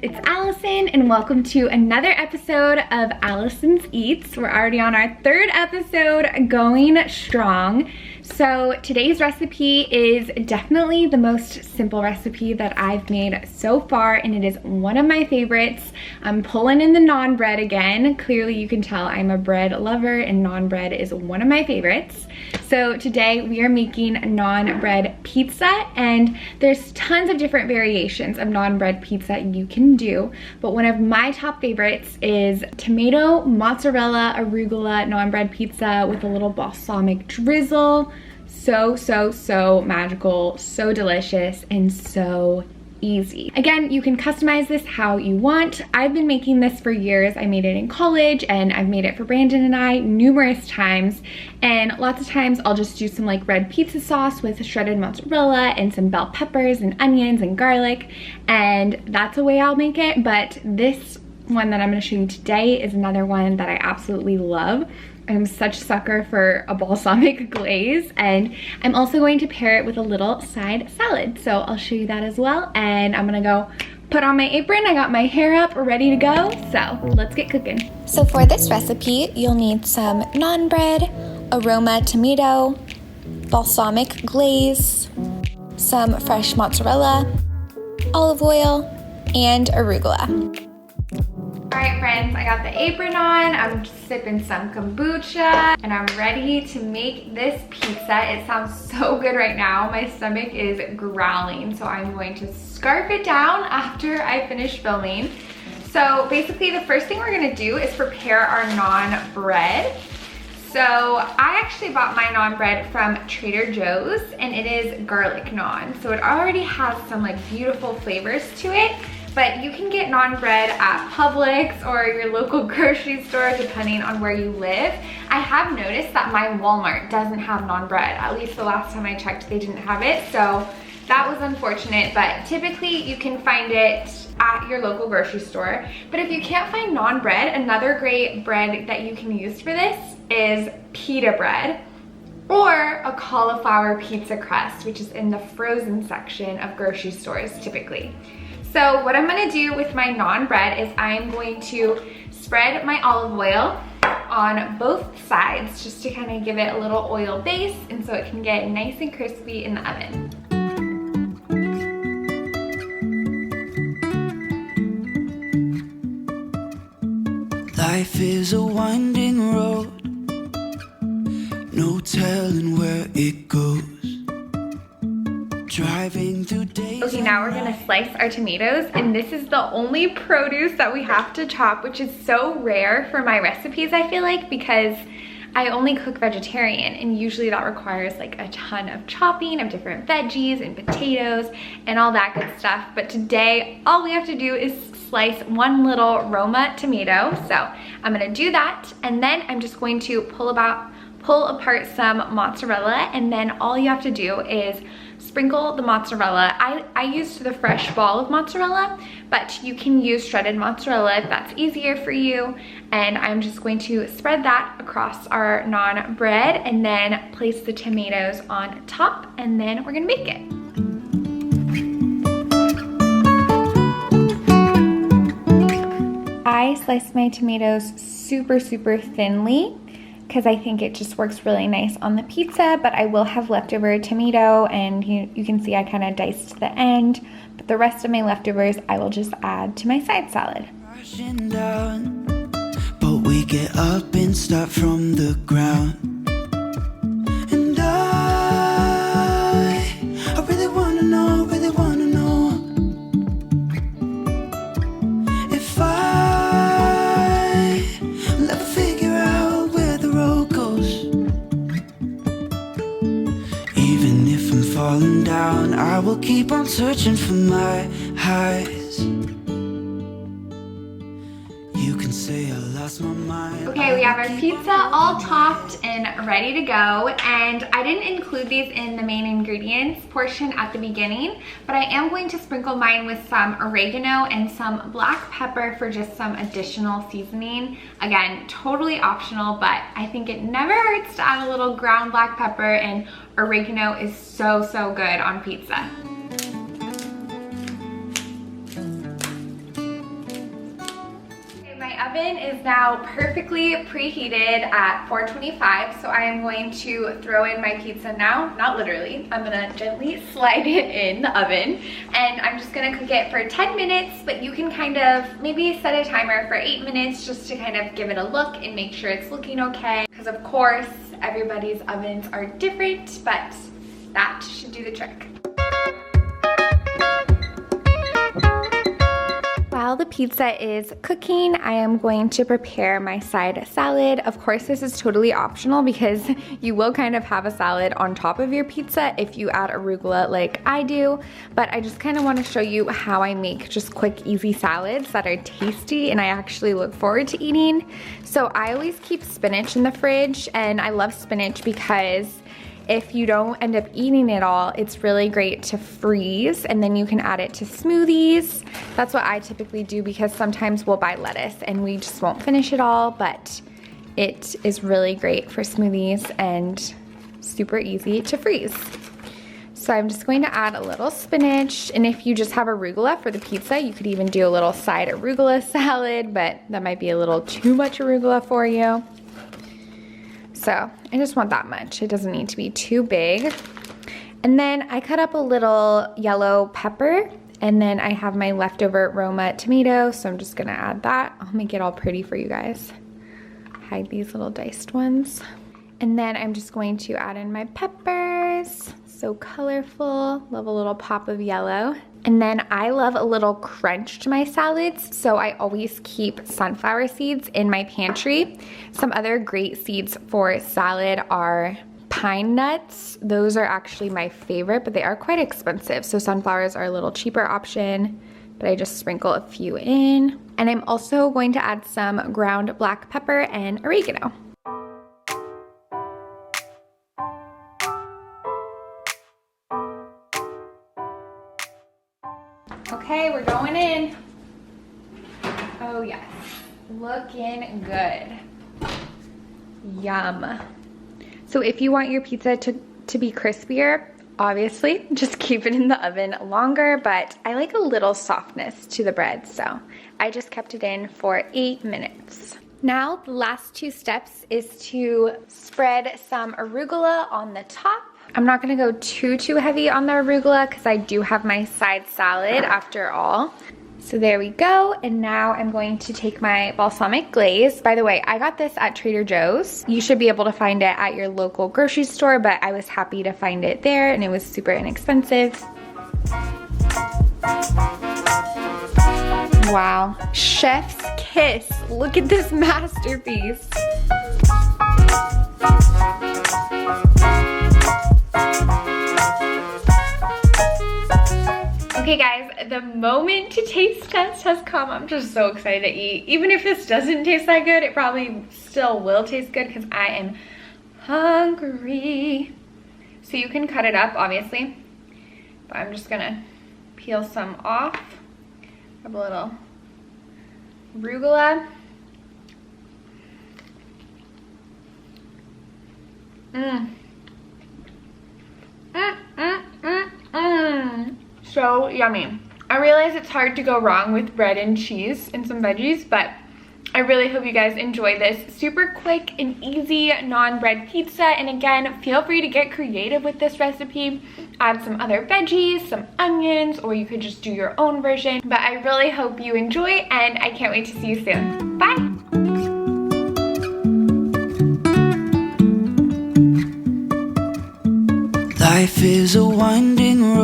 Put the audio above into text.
it's Allison and welcome to another episode of Allison's Eats. We're already on our third episode, going strong. So today's recipe is definitely the most simple recipe that I've made so far, and it is one of my favorites. I'm pulling in the naan bread again. Clearly you can tell I'm a bread lover and naan bread is one of my favorites. So today we are making naan bread pizza, and there's tons of different variations of naan bread pizza you can do, but one of my top favorites is tomato mozzarella arugula naan bread pizza with a little balsamic drizzle. So magical, so delicious, and so easy. Again, you can customize this how you want. I've been making this for years. I made it in college and I've made it for Brandon and I numerous times, and lots of times I'll just do some like red pizza sauce with shredded mozzarella and some bell peppers and onions and garlic, and that's the way I'll make it. But this one that I'm going to show you today is another one that I absolutely love. I'm such a sucker for a balsamic glaze, and I'm also going to pair it with a little side salad. So I'll show you that as well, and I'm gonna go put on my apron. I got my hair up, ready to go, so let's get cooking. So for this recipe, you'll need some naan bread, Roma tomato, balsamic glaze, some fresh mozzarella, olive oil, and arugula. Alright friends, I got the apron on, I'm just sipping some kombucha, and I'm ready to make this pizza. It sounds so good right now. My stomach is growling, so I'm going to scarf it down after I finish filming. So basically the first thing we're gonna do is prepare our naan bread. So I actually bought my naan bread from Trader Joe's, and it is garlic naan. So it already has some like beautiful flavors to it. But you can get naan bread at Publix or your local grocery store depending on where you live. I have noticed that my Walmart doesn't have naan bread. At least the last time I checked, they didn't have it. So that was unfortunate, but typically you can find it at your local grocery store. But if you can't find naan bread, another great bread that you can use for this is pita bread, or a cauliflower pizza crust, which is in the frozen section of grocery stores typically. So what I'm gonna do with my naan bread is I'm going to spread my olive oil on both sides just to kind of give it a little oil base, and so it can get nice and crispy in the oven. Life is a winding road, no telling where it goes. Driving through days. Okay, now we're gonna slice our tomatoes, and this is the only produce that we have to chop, which is so rare for my recipes, I feel like, because I only cook vegetarian, and usually that requires like a ton of chopping of different veggies and potatoes and all that good stuff. But today, all we have to do is slice one little Roma tomato. So I'm gonna do that, and then I'm just going to pull apart some mozzarella, and then all you have to do is sprinkle the mozzarella. I used the fresh ball of mozzarella, but you can use shredded mozzarella if that's easier for you. And I'm just going to spread that across our naan bread and then place the tomatoes on top, and then we're gonna bake it. I sliced my tomatoes super thinly because I think it just works really nice on the pizza, but I will have leftover tomato, and you can see I kind of diced the end, but the rest of my leftovers I will just add to my side salad. Down, but we get up and start from the ground. And I really wanna know if I'll ever figure out where the road goes. Even if I'm falling down, I will keep on searching for my highs. You can say I lost my mind. Okay, we have our pizza all topped and ready to go, and I didn't include these in the main ingredients portion at the beginning, but I am going to sprinkle mine with some oregano and some black pepper for just some additional seasoning. Again, totally optional, but I think it never hurts to add a little ground black pepper, and oregano is so good on pizza. oven is now perfectly preheated at 425, so I am going to throw in my pizza now. Not literally, I'm gonna gently slide it in the oven, and I'm just gonna cook it for 10 minutes, but you can kind of maybe set a timer for 8 minutes just to kind of give it a look and make sure it's looking okay. Because of course, everybody's ovens are different, but that should do the trick. While the pizza is cooking, I am going to prepare my side salad. Of course, this is totally optional because you will kind of have a salad on top of your pizza if you add arugula like I do, but I just kind of want to show you how I make just quick, easy salads that are tasty and I actually look forward to eating. So I always keep spinach in the fridge, and I love spinach because if you don't end up eating it all, it's really great to freeze, and then you can add it to smoothies. That's what I typically do because sometimes we'll buy lettuce and we just won't finish it all, but it is really great for smoothies and super easy to freeze. So I'm just going to add a little spinach, and if you just have arugula for the pizza, you could even do a little side arugula salad, but that might be a little too much arugula for you. So I just want that much. It doesn't need to be too big. And then I cut up a little yellow pepper, and then I have my leftover Roma tomato, so I'm just gonna add that. I'll make it all pretty for you guys. Hide these little diced ones. And then I'm just going to add in my peppers. So colorful, love a little pop of yellow. And then I love a little crunch to my salads, so I always keep sunflower seeds in my pantry. Some other great seeds for salad are pine nuts. Those are actually my favorite, but they are quite expensive, so sunflowers are a little cheaper option, but I just sprinkle a few in. And I'm also going to add some ground black pepper and oregano. Okay, we're going in. Oh yes, looking good. Yum. So if you want your pizza to be crispier, obviously just keep it in the oven longer, but I like a little softness to the bread, so I just kept it in for 8 minutes. Now the last 2 steps is to spread some arugula on the top. I'm not gonna go too heavy on the arugula because I do have my side salad after all. So there we go, and now I'm going to take my balsamic glaze. By the way, I got this at Trader Joe's. You should be able to find it at your local grocery store, but I was happy to find it there, and it was super inexpensive. Wow, chef's kiss. Look at this masterpiece. Okay guys, the moment to taste test has come. I'm just so excited to eat. Even if this doesn't taste that good, it probably still will taste good because I am hungry. So you can cut it up, obviously, but I'm just gonna peel some off. Have a little arugula. So yummy. I realize it's hard to go wrong with bread and cheese and some veggies, but I really hope you guys enjoy this super quick and easy non-bread pizza. And again, feel free to get creative with this recipe. Add some other veggies, some onions, or you could just do your own version. But I really hope you enjoy, and I can't wait to see you soon. Bye! Life is a winding road.